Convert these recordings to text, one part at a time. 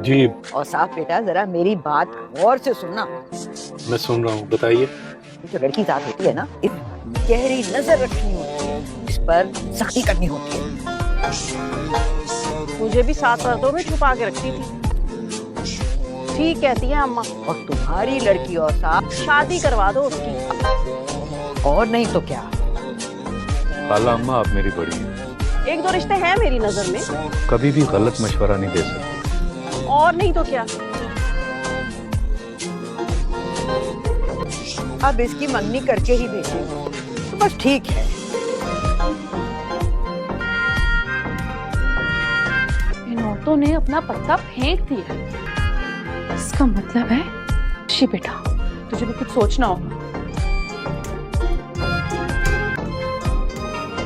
जी। और साफ बेटा, जरा मेरी बात गौर से सुनना। मैं सुन रहा हूँ, बताइए। जो लड़की साथ होती है ना, इस गहरी नजर रखनी होती है, इस पर सख्ती करनी होती है। मुझे भी 7 पर्दों में छुपा के रखती थी। ठीक कहती है अम्मा। और तुम्हारी लड़की और साथ शादी करवा दो उसकी। और नहीं तो क्या। खाला अम्मा, आप मेरी बड़ी हैं। 1-2 रिश्ते हैं मेरी नजर में। कभी भी गलत मशवरा नहीं दे सकते। और नहीं तो क्या। अब इसकी मंगनी करके ही भेजेंगे तो बस ठीक है। इन औरतों ने अपना पत्ता फेंक दिया। इसका मतलब है शी बेटा, तुझे भी कुछ सोचना होगा।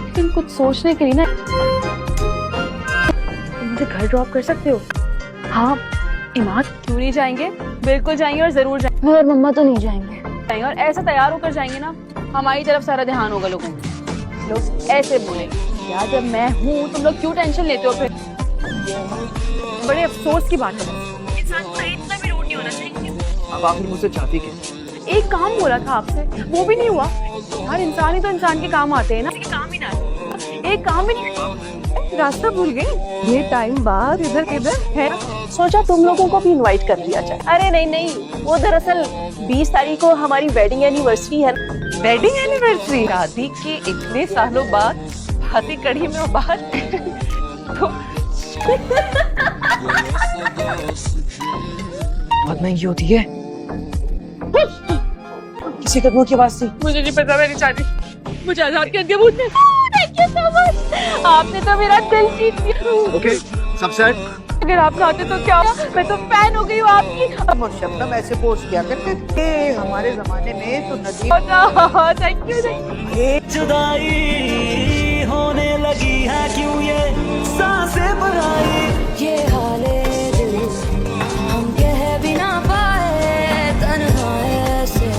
लेकिन कुछ सोचने के लिए ना, तुम मुझे घर ड्रॉप कर सकते हो? हाँ इमाद, क्यों नहीं जाएंगे? बिल्कुल जाएंगे और जरूर जाएंगे। और मम्मा तो नहीं जाएंगे। और ऐसा तैयार होकर जाएंगे ना, हमारी तरफ सारा ध्यान होगा लोगों को। लोग ऐसे बोलेंगे, यार जब मैं हूँ तुम लोग क्यों टेंशन लेते हो? फिर बड़े अफसोस की बात है, इंसान को इतना भी रूड नहीं होना चाहिए। अब आखिर मुझसे चाहती क्या? एक काम बोला था आपसे, वो भी नहीं हुआ। हर इंसान ही तो इंसान के काम आते हैं ना, किसी के काम ही ना आते। एक काम भी नहीं, रास्ता भूल गई। ये टाइम बाद इधर किधर है। सोचा तुम लोगों को भी इनवाइट कर लिया जाए। अरे नहीं नहीं, वो दरअसल 20 तारीख को हमारी वेडिंग एनिवर्सरी है। Wedding anniversary? शादी के इतने सालों बाद शादी कड़ी में बाहर तो बहुत महंगी होती है। किसी कदमों की आवाज थी। मुझे नहीं पता, मैं नहीं चाहती। मुझे आजाद कर दिया भूत ने। थैंक यू सो मच, आपने तो मेरा दिल जीत लिया। ओके, सब सेट। अगर आप चाहते तो क्या, मैं तो फैन हो गई हूँ आपकी। हम और शबनम ऐसे पोस्ट किया करते थे हमारे जमाने में तो नदी। Thank you. जुदाई होने लगी है क्यों ये सांसें भराई, ये हाले दिल हम कह भी ना पाए, तन्हा ऐसे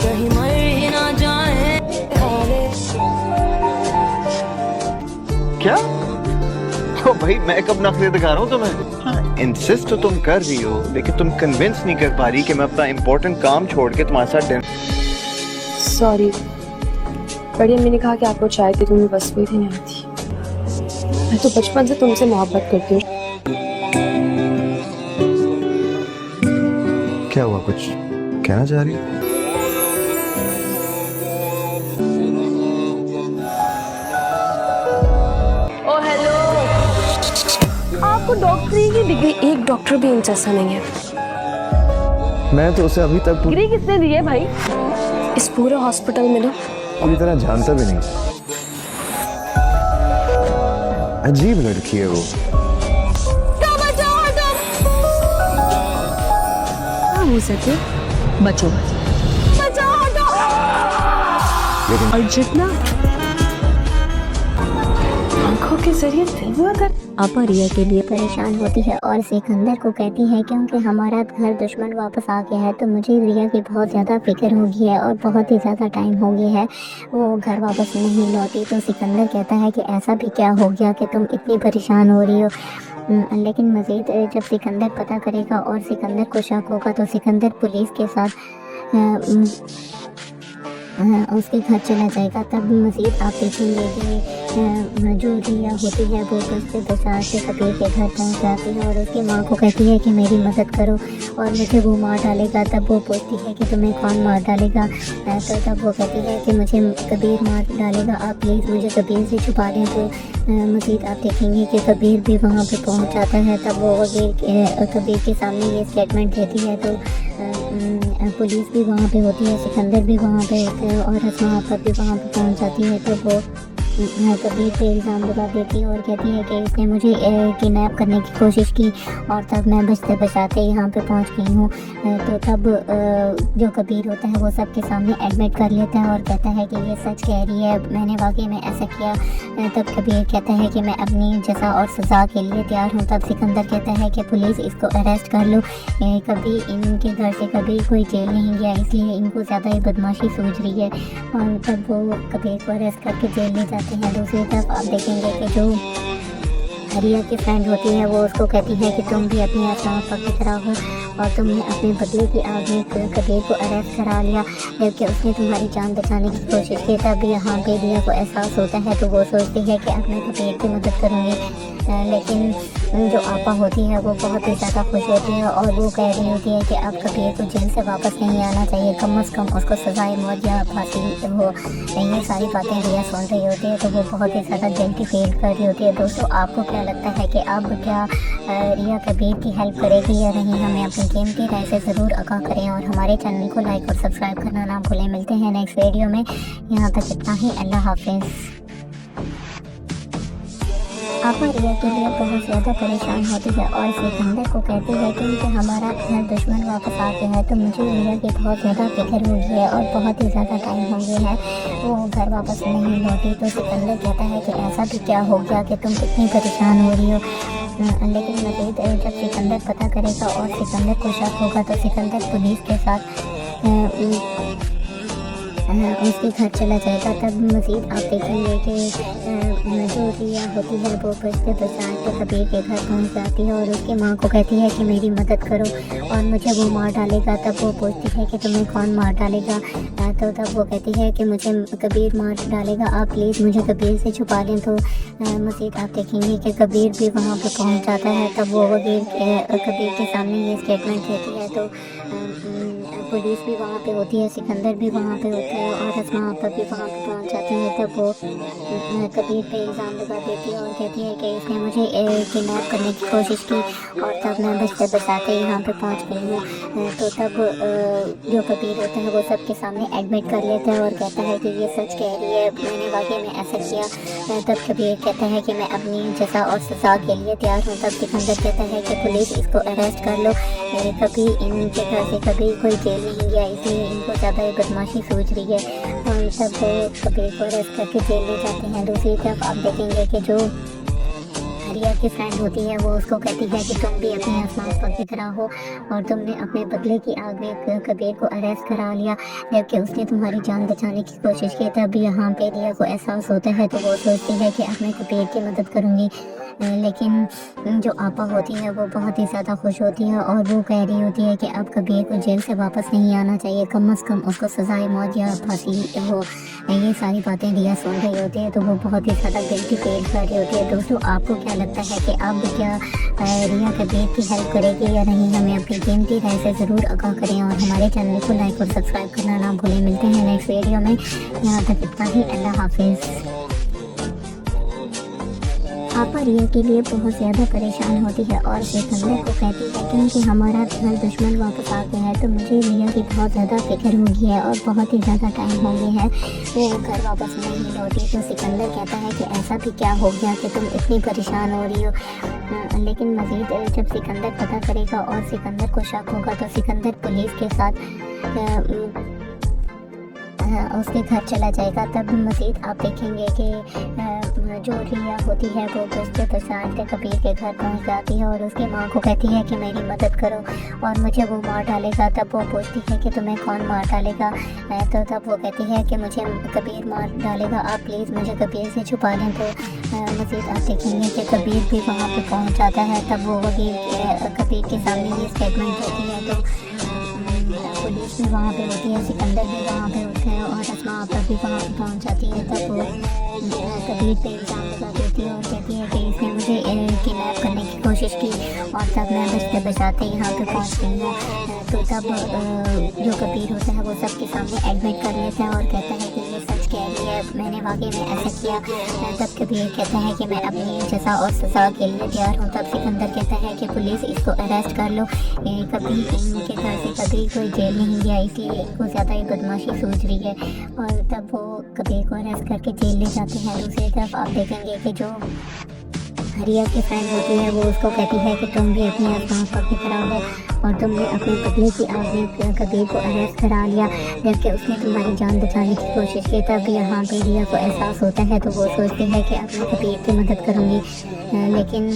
कहीं मर ही ना जाए हाले। क्या? तो भाई मैं कब नखरे दिखा रहा हूँ तुम्हें? इंसिस्ट तो तुम कर रही हो, लेकिन तुम कन्विंस नहीं कर पा रही कि मैं अपना इम्पोर्टेंट काम छोड़ के तुम्हारे साथ डिनर। सॉरी, बड़ी अम्मी ने कहा कि आपको चाय थी, तुम्हें बस कोई भी नहीं थी। मैं तो बचपन से तुमसे मोहब्बत करती हूँ। क्या हुआ, कुछ कहना चाह रही हो? ओ हेलो, आपको डॉक्टरी की डिग्री, एक डॉक्टर भी इंटरेस्ट नहीं है। मैं तो उसे अभी तक डिग्री किसने दी है भाई? इस पूरे हॉस्पिटल में ना पूरी तरह जानता भी नहीं। अजीब लड़की है वो। हो सके बचो, लेकिन और जितना आंखों के जरिए दिल हुआ कर। आपा रिया के लिए परेशान होती है और सिकंदर को कहती है क्योंकि हमारा घर दुश्मन वापस आ गया है तो मुझे रिया की बहुत ज़्यादा फिक्र हो गई है और बहुत ही ज़्यादा टाइम हो गया है वो घर वापस नहीं लौटी। तो सिकंदर कहता है कि ऐसा भी क्या हो गया कि तुम इतनी परेशान हो रही हो। लेकिन मज़ीद जब सिकंदर पता करेगा और सिकंदर को शक होगा तो सिकंदर पुलिस के साथ उसके घर चला जाएगा। तब मज़ीद आप देखेंगे कि जो रिया होती है वो दस्ते बचा के कबीर के घर पहुंच जाती है और उसकी माँ को कहती है कि मेरी मदद करो और मुझे वो मार डालेगा। तब वो पूछती है कि तुम्हें कौन मार डालेगा? तो तब वो कहती है कि मुझे कबीर मार डालेगा, आप प्लीज़ मुझे कबीर से छुपा दें। तो मज़ीद आप देखेंगे कि कबीर भी वहाँ पे पहुँच जाता है। तब वो कबीर के सामने ये स्टेटमेंट देती है। तो पुलिस भी वहाँ पे होती है, सिकंदर भी वहाँ पे होते हैं और असमा पर भी वहाँ पे पहुँच जाती है। तो वो कबीर पे इल्ज़ाम लगा देती है और कहती है कि इसने मुझे किडनैप करने की कोशिश की और तब मैं बचते बचाते यहाँ पे पहुँच गई हूँ। तो तब जो कबीर होता है वो सबके सामने एडमिट कर लेता है और कहता है कि ये सच कह रही है, मैंने वाकई में ऐसा किया। तब कबीर कहता है कि मैं अपनी जज़ा और सज़ा के लिए तैयार हूँ। तब सिकंदर कहता है कि पुलिस इसको अरेस्ट कर लो, कभी इनके घर से कभी कोई जेल नहीं गया इसलिए इनको ज़्यादा ही बदमाशी सूझ रही है। और तब वो कबीर को अरेस्ट करके जेल ले जाते हैं। दूसरी तरफ आप देखेंगे कि जो रिया की फ्रेंड होती है वो उसको कहती है कि तुम भी अपनी आत्मा की तरह हो और तुमने अपने बदले की आग में कबीर को अरेस्ट करा लिया, जबकि उसने तुम्हारी जान बचाने की कोशिश की। तब यहाँ पे रिया को एहसास होता है तो वो सोचती है कि अब मैं कबीर की मदद करूँगी, लेकिन जो आपा होती है वो बहुत ही ज़्यादा खुश होती है और वो कह रही होती है कि अब कबीर को जेल से वापस नहीं आना चाहिए, कम से कम उसको सजाए मौत या फांसी हो। ये सारी बातें रिया सुन रही होती है तो वो बहुत ही ज़्यादा गिल्टी फील कर रही होती है। दोस्तों, आपको क्या लगता है कि अब क्या रिया कबीर की हेल्प करेगी या नहीं? हमें अपनी कीमती राय से ज़रूर आगाह करें और हमारे चैनल को लाइक और सब्सक्राइब करना ना भूलें। मिलते हैं नेक्स्ट वीडियो में। यहाँ तक इतना ही। अल्लाह हाफिज़। आपा रिया के लिए बहुत ज़्यादा परेशान होती है और सिकंदर को कहती है कि उनके हमारा घर दुश्मन वापस आ गया है तो मुझे रिया की बहुत ज़्यादा फिक्र हो गई है और बहुत ही ज़्यादा टाइम हो गया है वो घर वापस नहीं लौटी। तो सिकंदर कहता है कि ऐसा भी क्या हो गया कि तुम इतनी परेशान हो रही हो। लेकिन मज़ीद जब सिकंदर पता करेगा और सिकंदर को शक होगा तो सिकंदर पुलिस के साथ उसके घर चला जाएगा। तब मज़ीद आप देखेंगे कि जो रिया होती है वो बचते बचाते कबीर के घर पहुंच जाती है और उसकी माँ को कहती है कि मेरी मदद करो और मुझे वो मार डालेगा। तब वो पूछती है कि तुम्हें कौन मार डालेगा? तो तब वो कहती है कि मुझे कबीर मार डालेगा, आप प्लीज़ मुझे कबीर से छुपा लें। तो मज़ीद आप देखेंगे कि कबीर भी वहाँ पर पहुँच जाता है। तब वो कबीर के सामने ये स्टेटमेंट देती है तो पुलिस भी वहाँ पे होती है, सिकंदर भी वहाँ पे होता है और अस्मा आपा भी वहाँ पे पहुँच जाती है। तब वो कबीर पे इल्ज़ाम लगा देती है और कहती है कि इसने मुझे किडनैप करने की कोशिश की और तब मैं बचते बचाते यहाँ पे पहुँच गई हूँ। तो तब जो कबीर होता है वो सबके सामने एडमिट कर लेता है और कहता है कि ये सच कह रही है, मैंने वाकई में ऐसा किया। तब कबीर कहता है कि मैं अपनी जज़ा और सज़ा के लिए तैयार हूँ। तब सिकंदर कहता है कि पुलिस इसको अरेस्ट कर लो, कभी इनके घर से कभी कोई जेल नहीं गया इसलिए इनको ज़्यादा बदमाशी सूझ रही है। और तब वो कबीर को अरेस्ट करके जेल ले जाते हैं। दूसरी तरफ आप देखेंगे कि जो रिया की फ्रेंड होती है वो उसको कहती है कि तुम भी अपने आसमान की तरह हो और तुमने अपने बदले की आग में कबीर को अरेस्ट करा लिया, जबकि उसने तुम्हारी जान बचाने की कोशिश की। तब यहाँ पे रिया को एहसास होता है तो वो सोचती है कि अब मैं कबीर की मदद करूँगी, लेकिन जो आपा होती है वो बहुत ही ज़्यादा खुश होती है और वो कह रही होती है कि अब कबीर को जेल से वापस नहीं आना चाहिए, कम से कम उसको सजाए मौत या फांसी हो। ये सारी बातें रिया सुन रही होती है तो वो बहुत ही ज़्यादा गिल्टी फील कर रही होती है। दोस्तों, आपको क्या लगता है कि अब क्या रिया कबीर की हेल्प करेगी या नहीं? हमें अपनी कीमती राय से ज़रूर आगाह करें और हमारे चैनल को लाइक और सब्सक्राइब करना ना भूलें। मिलते हैं नेक्स्ट वीडियो में। यहाँ तक इतना ही। अल्लाह हाफिज़। आपा रिया के लिए बहुत ज़्यादा परेशान होती है और सिकंदर को कहती है कि क्योंकि हमारा घर दुश्मन वापस आ गया है तो मुझे रिया की बहुत ज़्यादा फिक्र हो गई है और बहुत ही ज़्यादा टाइम हो गया है वो घर वापस नहीं लौटी। तो सिकंदर कहता है कि ऐसा भी क्या हो गया कि तुम इतनी परेशान हो रही हो। लेकिन मज़ीद जब सिकंदर पता करेगा और सिकंदर को शक होगा तो सिकंदर पुलिस के साथ उसके घर चला जाएगा। तब मज़ीद आप देखेंगे कि जो रिया होती है वो बचते बचाते कबीर के घर पहुंच जाती है और उसकी माँ को कहती है कि मेरी मदद करो और मुझे वो मार डालेगा। तब वो पूछती है कि तुम्हें कौन मार डालेगा? तो तब वो कहती है कि मुझे कबीर मार डालेगा, आप प्लीज़ मुझे कबीर से छुपा लें। तो मज़ीद आप देखेंगे कि कबीर भी वहाँ पर पहुँच जाता है। तब वो कबीर के सामने ये स्टेटमेंट देती है तो पुलिस भी वहाँ पे होती है, सिकंदर भी वहाँ पे होते हैं और अस्मा आपा भी वहाँ पे पहुँच जाती है। तब वो कबीर पे इल्ज़ाम लगा देती है और कहती है कि इसने मुझे किडनैप करने की कोशिश की और तब मैं बचते बचाते यहाँ पे पहुँच गई हूँ। तो तब जो कबीर होता है वो सबके सामने एडमिट कर लेता है और कहता है कि ये सच कह रही है, मैंने वाकई में ऐसा किया। तब कबीर कहता है कि मैं अपनी जज़ा और सज़ा के लिए तैयार हूँ। तब सिकंदर कहता है कि पुलिस इसको अरेस्ट कर लो, कभी इनके घर से कभी कोई जेल नहीं गया इसलिए इनको ज़्यादा ही बदमाशी सूझ रही है। और तब वो कबीर को अरेस्ट करके जेल ले जाते हैं। दूसरी तरफ आप देखेंगे कि जो रिया की फ्रेंड होती है वो उसको कहती है कि तुम भी अपनी आत्मा की तरह हो और तुमने अपने बदले की आग में कबीर को अरेस्ट करा लिया, जबकि उसने तुम्हारी जान बचाने की कोशिश की। तब यहाँ पे रिया को एहसास होता है तो वो सोचती है कि अब मैं कबीर की मदद करूँगी। लेकिन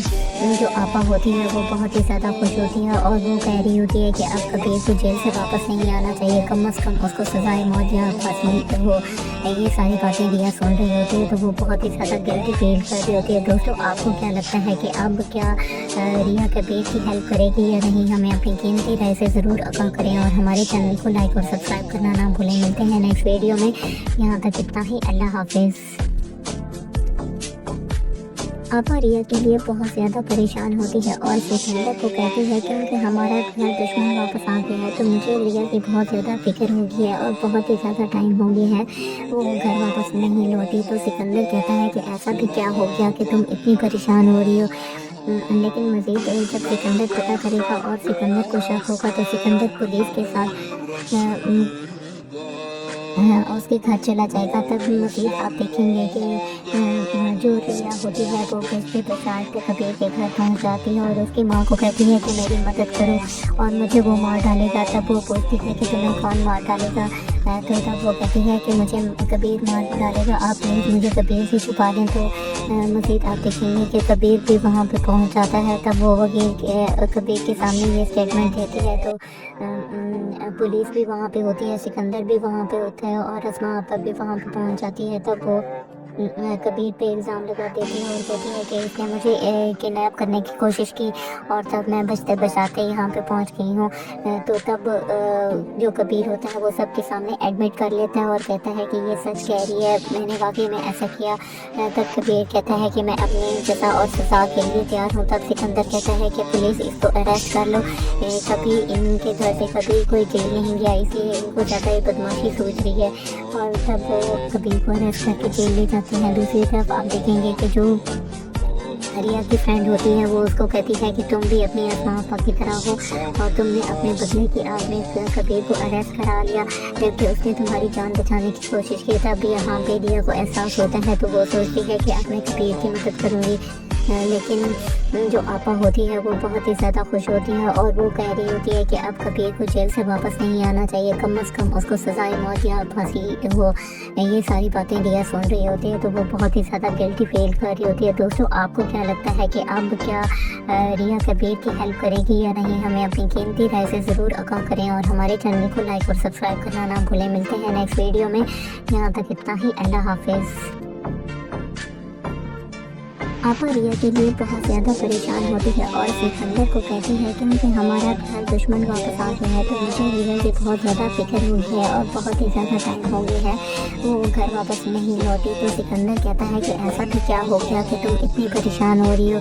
जो आपा होती है वो बहुत ही ज़्यादा खुश होती है और वो कह रही होती है कि अब कबीर को जेल से वापस नहीं आना चाहिए, कम से कम उसको सजाए मौत या फांसी। तो वो ये सारी बातें रिया सुन रही होती है तो वो बहुत ही ज़्यादा गिल्टी फील कर रही होती है। दोस्तों, आपको क्या लगता है कि अब क्या रिया कबीर की हेल्प करेगी या नहीं? हमें अपनी कीमती राय से ज़रूर आगाह करें और हमारे चैनल को लाइक और सब्सक्राइब करना ना भूलें। मिलते हैं नेक्स्ट वीडियो में। यहाँ तक इतना ही। अल्लाह हाफिज़। आपा रिया के लिए बहुत ज़्यादा परेशान होती है और सिकंदर को कहती है क्योंकि हमारा घर दुश्मन वापस आ गया है तो मुझे रिया की बहुत ज़्यादा फिक्र हो गई है और बहुत ही ज़्यादा टाइम हो गया है वो घर वापस नहीं लौटी। तो सिकंदर कहता है कि ऐसा भी क्या हो गया कि तुम इतनी परेशान हो रही हो। लेकिन मज़ीद जब सिकंदर पता करेगा और सिकंदर को शक होगा तो सिकंदर पुलिस के साथ उसके घर चला जाएगा। तब मज़ीद आप देखेंगे कि जो रिया होती है वो किस्ते पे साथ पे कबीर के घर पहुंच जाती है और उसकी माँ को कहती है कि मेरी मदद करो और मुझे वो मार डालेगा। तब वो पूछती है कि तुम्हें कौन मार डालेगा? तो तब वो कहती है कि मुझे कबीर मार डालेगा, आप प्लीज़ मुझे कबीर से छुपा दें। तो मज़ीद आप देखेंगे कि कबीर भी वहाँ पे पहुँच जाता है। तब वो वकील कबीर के सामने ये स्टेटमेंट देती है तो पुलिस भी वहाँ पे होती है, सिकंदर भी वहाँ पे होता है और अस्मा आपा भी वहाँ पे पहुँच जाती है। तब वो कबीर पे इल्ज़ाम लगा देती है और कहती है कि इसने मुझे किडनैप करने की कोशिश की और तब मैं बचते बचाते यहाँ पे पहुँच गई हूँ। तो तब जो कबीर होता है वो सबके सामने एडमिट कर लेता है और कहता है कि ये सच कह रही है, मैंने वाकई में ऐसा किया। तब कबीर कहता है कि मैं अपनी सज़ा और सज़ा के लिए तैयार हूँ। तब सिकंदर कहता है कि पुलिस इसको अरेस्ट कर लो, कभी इनके घर से कभी कोई जेल नहीं गया इसलिए इनको ज़्यादा ही बदमाशी सूझ रही है। और तब वो कबीर को अरेस्ट करके जेल ले जाते हैं। दूसरी तरफ आप देखेंगे कि जो रिया की फ्रेंड होती है वो उसको कहती है कि तुम भी अपनी अस्मा आपा की तरह हो और तुमने अपने बदले की आग में कबीर को अरेस्ट करा लिया, जबकि उसने तुम्हारी जान बचाने की कोशिश की। तब यहाँ पे रिया को एहसास होता है तो वो सोचती है कि अब मैं कबीर की मदद करूँगी। लेकिन जो आपा होती है वो बहुत ही ज़्यादा खुश होती है और वो कह रही होती है कि अब कबीर को जेल से वापस नहीं आना चाहिए, कम से कम उसको सजाए मौत या फांसी हो। ये सारी बातें रिया सुन रही होती है तो वो बहुत ही ज़्यादा गिल्टी फील कर रही होती है। दोस्तों, आपको क्या लगता है कि अब क्या रिया कबीर की हेल्प करेगी या नहीं? हमें अपनी कीमती राय से ज़रूर आगाह करें और हमारे चैनल को लाइक और सब्सक्राइब करना ना भूलें। मिलते हैं नेक्स्ट वीडियो में। यहाँ तक इतना ही। अल्लाह हाफिज़। आपा रिया के लिए बहुत ज़्यादा परेशान होती है और सिकंदर को कहती है क्योंकि हमारा घर दुश्मन वापस आ गया है तो मुझे रिया की बहुत ज़्यादा फिक्र हुई है और बहुत ही ज़्यादा टाइम हो गया है वो घर वापस नहीं लौटी। तो सिकंदर कहता है कि ऐसा भी क्या हो गया कि तुम इतनी परेशान हो रही हो।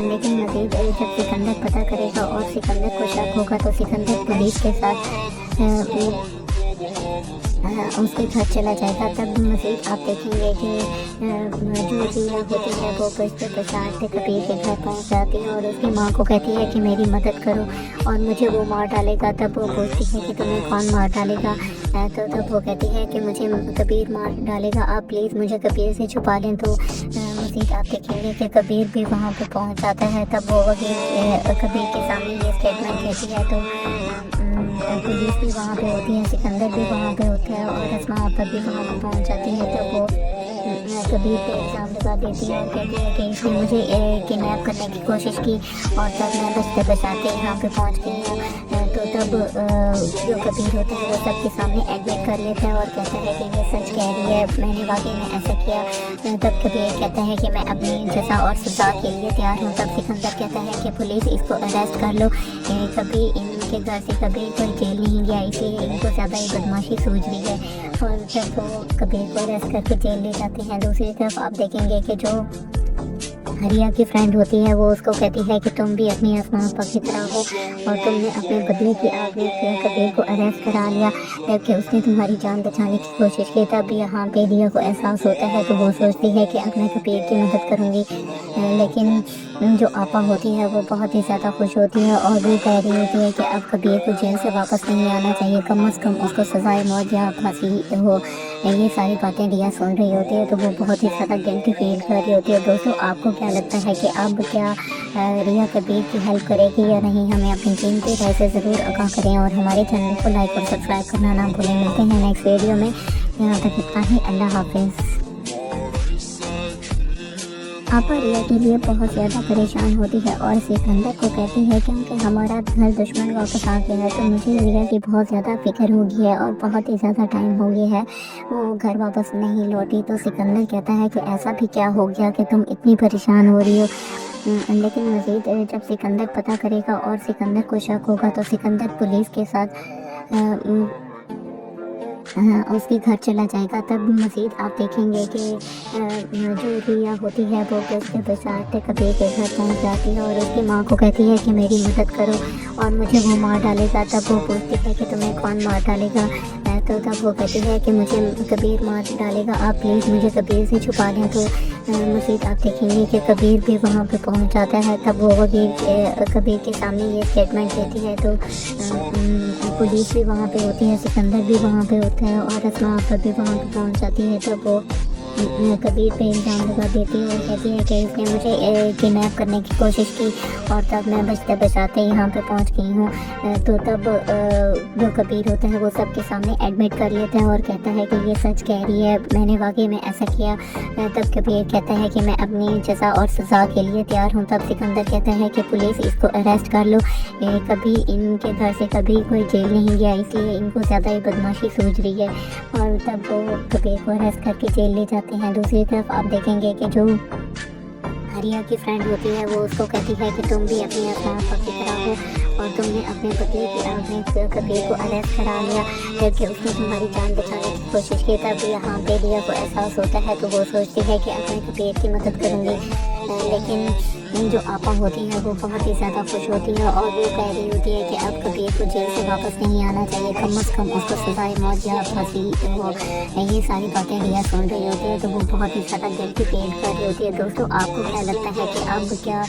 लेकिन मज़ीद जब सिकंदर पता करेगा और सिकंदर को शक होगा तो सिकंदर पुलिस के साथ उसके घर चला जाएगा। तब मज़ीद आप देखेंगे कि जो रिया होती है वो बचते बचाते कबीर के घर पहुंच जाती है और उसकी माँ को कहती है कि मेरी मदद करो और मुझे वो मार डालेगा। तब वो पूछती है कि तुम्हें कौन मार डालेगा? तो तब वो कहती है कि मुझे कबीर मार डालेगा, आप प्लीज़ मुझे कबीर से छुपा लें। तो मज़ीद आप देखेंगे कि कबीर भी वहाँ पे पहुँच जाता है। तब वो वकील कबीर के सामने ये स्टेटमेंट देती है तो पुलिस भी वहाँ पे होती है, सिकंदर भी वहाँ पे होता है और अस्मा आपा भी वहाँ पे पहुँच जाती है। तब वो कबीर पे इल्ज़ाम लगा देती है और कहती है कि इसने मुझे किडनैप करने की कोशिश की और तब मैं बचते बचाते यहाँ पे पहुँच गई हूँ। तो तब जो कबीर होता है वो सबके सामने एडमिट कर लेता है और कहता है कि ये सच कह रही है, मैंने वाकई में ऐसा किया। तब कबीर कहता है कि मैं अपनी सज़ा और सज़ा के लिए तैयार हूँ। तब सिकंदर कहता है कि पुलिस इसको अरेस्ट कर लो, कभी इनके घर से कभी कोई जेल नहीं गया इसलिए इनको ज़्यादा ही बदमाशी सूझ रही है। और जब वो कबीर को अरेस्ट करके जेल ले जाते हैं। दूसरी तरफ आप देखेंगे कि जो रिया की फ्रेंड होती है वो उसको कहती है कि तुम भी अपनी अस्मा आपा की तरह हो और तुमने अपने बदले की आग में कबीर को अरेस्ट करा लिया, जबकि उसने तुम्हारी जान बचाने की कोशिश की। तब यहाँ पे रिया को एहसास होता है तो वो सोचती है कि अब मैं कबीर की मदद करूँगी। लेकिन जो आपा होती है वो बहुत ही ज़्यादा खुश होती है और वो कह रही होती है कि अब कबीर को जेल से वापस नहीं आना चाहिए, कम से कम उसको सजाए मौत या फांसी हो। ये सारी बातें रिया सुन रही होती है तो वो बहुत ही ज़्यादा गिल्टी फील कर रही होती है। दोस्तों, आपको क्या लगता है कि अब क्या रिया कबीर की हेल्प करेगी या नहीं? हमें अपनी कीमती राय से ज़रूर आगाह करें और हमारे चैनल को लाइक और सब्सक्राइब करना ना भूलें। मिलते हैं नेक्स्ट वीडियो में। यहाँ तक इतना ही। अल्लाह हाफिज़। आपा रिया के लिए बहुत ज़्यादा परेशान होती है और सिकंदर को कहती है क्योंकि हमारा घर दुश्मन वापस आ गया है तो मुझे रिया की बहुत ज़्यादा फिक्र हो गई है और बहुत ही ज़्यादा टाइम हो गया है वो घर वापस नहीं लौटी। तो सिकंदर कहता है कि ऐसा भी क्या हो गया कि तुम इतनी परेशान हो रही हो। लेकिन मज़ीद जब सिकंदर पता करेगा और सिकंदर को शक होगा तो सिकंदर पुलिस के साथ उसके घर चला जाएगा। तब मज़ीद आप देखेंगे कि जो रिया होती है वो उसके बचाते कबीर के घर पहुंच जाती है और उसकी माँ को कहती है कि मेरी मदद करो और मुझे वो मार डालेगा। तब वो पूछती है कि तुम्हें कौन मार डालेगा? तो तब वो कहती है कि मुझे कबीर मार डालेगा, आप प्लीज़ मुझे कबीर से छुपा दें। तो मज़ीद आप देखेंगे कि कबीर भी वहाँ पे पहुँच जाता है। तब वो कबीर के सामने ये स्टेटमेंट देती है तो पुलिस भी वहाँ पे होती है, सिकंदर भी वहाँ पे होता है और अस्मा आपा भी वहाँ पे पहुँच जाती है। तब वो कबीर पे इल्ज़ाम लगा देती है और कहती है कि इसने मुझे किडनैप करने की कोशिश की और तब मैं बचते बचाते यहाँ पे पहुँच गई हूँ। तो तब जो कबीर होता है वो सबके सामने एडमिट कर लेता है और कहता है कि ये सच कह रही है, मैंने वाकई में ऐसा किया। तब कबीर कहता है कि मैं अपनी सज़ा और सज़ा के लिए तैयार हूँ। तब सिकंदर कहता है कि पुलिस इसको अरेस्ट कर लो, कभी इनके घर से कभी कोई जेल नहीं गया इसलिए इनको ज़्यादा ही बदमाशी सूझ रही है। और तब वो कबीर को अरेस्ट करके जेल ले जाते हैं। दूसरी तरफ आप देखेंगे कि जो रिया की फ्रेंड होती है वो उसको कहती है कि तुम भी अपनी आत्मा की तरह हो और तुमने अपने बदले की अपने कबीर को अरेस्ट करा लिया जबकि उसने तुम्हारी जान बचाने की कोशिश की। तब यहाँ पे रिया को एहसास होता है तो वो सोचती है कि अपने कबीर की मदद करूँगी। लेकिन जो आपा होती है वो बहुत ही ज़्यादा खुश होती है और वो कह रही होती है कि अब कबीर को जेल से वापस नहीं आना चाहिए, कम से कम उसको सजाए मौत या फांसी हो। ये सारी बातें रिया सुन रही होती है तो वो बहुत ही ज़्यादा गिल्टी फील कर रही होती है। दोस्तों, आपको क्या लगता है कि अब क्या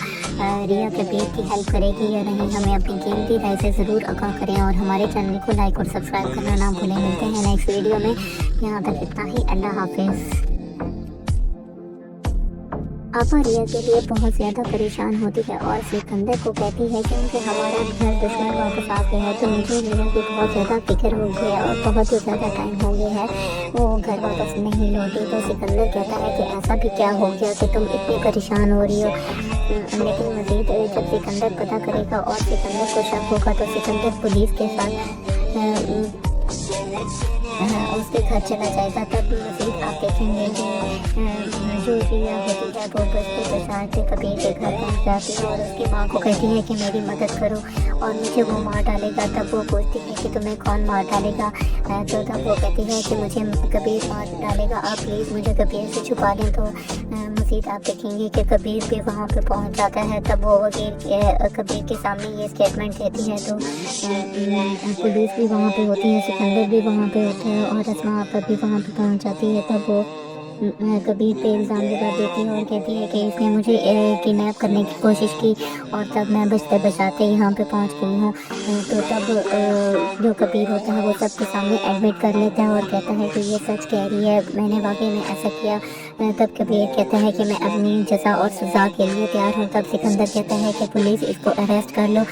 रिया कबीर की हेल्प करेगी या नहीं? हमें अपनी कीमती राय से ज़रूर आगाह करें और हमारे चैनल को लाइक और सब्सक्राइब करना ना भूलें। मिलते हैं नेक्स्ट वीडियो में। यहाँ तक इतना ही। अल्लाह हाफिज़। आपा रिया के लिए बहुत ज़्यादा परेशान होती है और सिकंदर को कहती है क्योंकि हमारा घर दुश्मन वापस आ गया है तो मुझे रिया की बहुत ज़्यादा फिक्र हो गई है और बहुत ही ज़्यादा टाइम हो गया है वो घर वापस नहीं लौटी। तो सिकंदर कहता है कि ऐसा भी क्या हो गया कि तुम इतनी परेशान हो रही हो। लेकिन मज़ीद जब सिकंदर पता करेगा और सिकंदर को शक होगा तो सिकंदर पुलिस के साथ उसके घर चला जाएगा। तब मज़ीद आप देखेंगे कि जो रिया होती है वो बचते बचाते कबीर के घर पहुँच जाती है और उसकी माँ को कहती है कि मेरी मदद करो और मुझे वो मार डालेगा। तब वो पूछती है कि तुम्हें कौन मार डालेगा? तो तब वो कहती है कि मुझे कबीर मार डालेगा, आप प्लीज़ मुझे कबीर से छुपा दें। तो मज़ीद आप देखेंगे कि कबीर भी वहाँ पे पहुँच जाता है। तब वो कबीर के सामने ये स्टेटमेंट देती है तो पुलिस भी वहाँ पे होती है, सिकंदर भी वहाँ पे होता है और अस्मा आपा भी वहाँ पे पहुँच जाती है। तब वो कबीर पे इल्ज़ाम लगा देती है और कहती है कि इसने मुझे किडनैप करने की कोशिश की और तब मैं बचते बचाते यहाँ पे पहुँच गई हूँ। तो तब जो कबीर होता है वो सबके सामने एडमिट कर लेता है और कहता है कि ये सच कह रही है, मैंने वाकई में ऐसा किया। तब कबीर कहता है कि मैं अपनी सज़ा और सज़ा के लिए तैयार हूँ। तब सिकंदर कहता है कि पुलिस इसको अरेस्ट कर लो,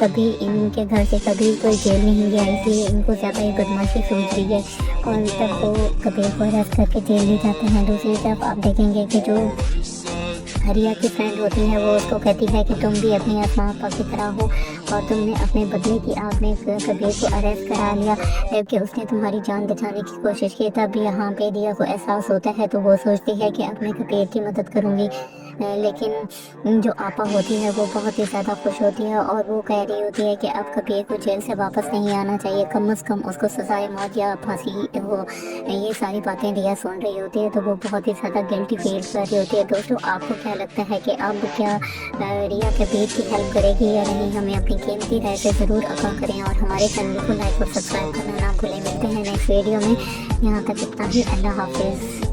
कभी इनके घर से कभी कोई जेल नहीं गया इसलिए इनको ज़्यादा ही बदमाशी सूझ रही है। और तब वो कबीर को अरेस्ट करके जेल ले जाते हैं। दूसरी तरफ आप देखेंगे कि जो रिया की फ्रेंड होती है वो उसको कहती है कि तुम भी अपनी आत्मा आपा की तरह हो और तुमने अपने बदले की आग में कबीर को अरेस्ट करा लिया जबकि उसने तुम्हारी जान बचाने की कोशिश की। तब यहाँ पे रिया को एहसास होता है तो वो सोचती है कि अब मैं कबीर की मदद करूँगी। लेकिन जो आपा होती है वो बहुत ही ज़्यादा खुश होती है और वो कह रही होती है कि अब कबीर को जेल से वापस नहीं आना चाहिए, कम से कम उसको सजाए मौत या फांसी हो। ये सारी बातें रिया सुन रही होती है तो वो बहुत ही ज़्यादा गिल्टी फील कर रही होती है। दोस्तों, आपको क्या लगता है कि अब क्या रिया कबीर की हेल्प करेगी या नहीं? हमें अपनी कीमती राय से ज़रूर आगाह करें और हमारे चैनल को लाइक और सब्सक्राइब करना ना भूलें। मिलते हैं नेक्स्ट वीडियो में। यहाँ तक इतना ही। अल्लाह हाफिज़।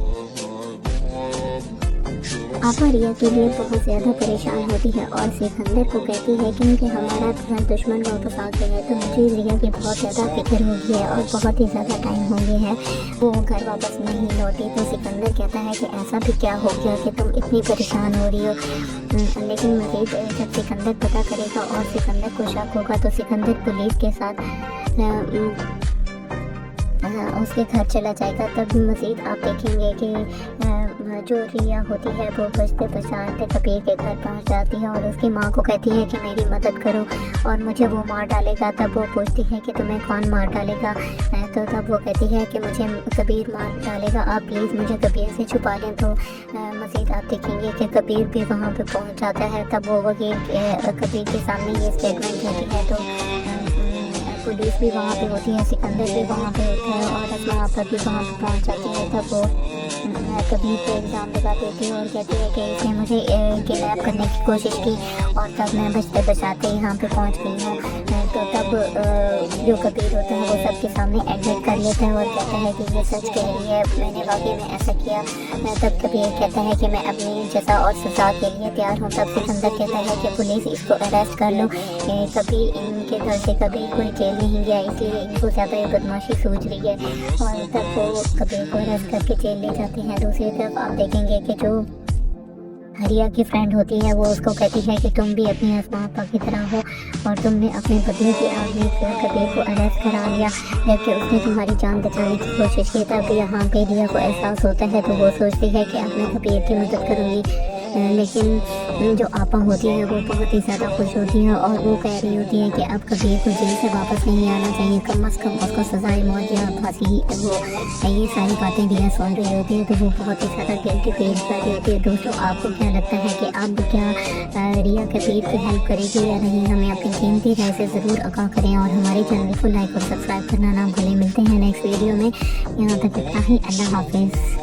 आपा रिया के लिए बहुत ज़्यादा परेशान होती है और सिकंदर को कहती है कि क्योंकि हमारा घर दुश्मन वापस आ गया है तो मुझे रिया की बहुत ज़्यादा फिक्र हो गई है और बहुत ही ज़्यादा टाइम हो गया है वो घर वापस नहीं लौटी। तो सिकंदर कहता है कि ऐसा भी क्या हो गया कि तुम इतनी परेशान हो रही हो। लेकिन मज़ीद जब सिकंदर पता करेगा और सिकंदर को शक होगा तो सिकंदर पुलिस के साथ उसके घर चला जाएगा। तब मज़ीद आप देखेंगे कि जो रिया होती है वो बचते बचाते कबीर के घर पहुंच जाती है और उसकी माँ को कहती है कि मेरी मदद करो और मुझे वो मार डालेगा। तब वो पूछती है कि तुम्हें कौन मार डालेगा। तो तब वो कहती है कि मुझे कबीर मार डालेगा, आप प्लीज़ मुझे कबीर से छुपा लें। तो मज़ीद आप देखेंगे कि कबीर भी वहाँ पे पहुँच जाता है। तब वो वकील कबीर के सामने ये स्टेटमेंट देती है। तो पुलिस भी वहाँ पे होती है, सिकंदर भी वहाँ पे होता है और असमा पर भी वहाँ पे पहुँच जाती है। तब वो कबीर पे इल्ज़ाम लगा देती है और कहती है कि इसने मुझे किडनैप करने की कोशिश की और तब मैं बचते बचाते यहाँ पे पहुँच गई हूँ। तो तब जो कबीर होता है वो सबके सामने एडमिट कर लेता है और कहता है कि ये सच कह रही है, मैंने वाकई में ऐसा किया। तब कबीर कहता है कि मैं अपनी जज़ा और सज़ा के लिए तैयार हूँ। तब सिकंदर कहता है कि पुलिस इसको अरेस्ट कर लो, कभी इनके घर से कभी कोई जेल नहीं गया इसलिए इनको ज़्यादा ये बदमाशी सूझ रही है। और तब वो कबीर को अरेस्ट करके जेल ले जाते हैं। दूसरी तरफ आप देखेंगे कि जो रिया की फ्रेंड होती है वो उसको कहती है कि तुम भी अपनी असमा आपा की तरह हो और तुमने अपने बदले की आग में कबीर को अरेस्ट करा लिया जबकि उसने तुम्हारी जान बचाने की कोशिश की। तब यहाँ पे रिया को एहसास होता है तो वो सोचती है कि अब मैं कबीर की मदद करूँगी। लेकिन जो आपा होती है वो बहुत ही ज़्यादा खुश होती है और वो कह रही होती है कि अब कबीर को जेल से वापस नहीं आना चाहिए, कम से कम उसको सज़ाए मौत या फांसी वो ये सारी बातें रिया सुन रही होती है तो वो बहुत ही ज़्यादा गिल्टी फील कर रही होती है। दोस्तों आपको क्या लगता है कि अब क्या रिया कबीर की हेल्प करेगी या नहीं? हमें अपनी कीमती राय से ज़रूर आगाह करें और हमारे चैनल को लाइक और सब्सक्राइब करना ना भूलें। मिलते हैं नेक्स्ट वीडियो में, यहाँ तक इतना ही, अल्लाह हाफिज़।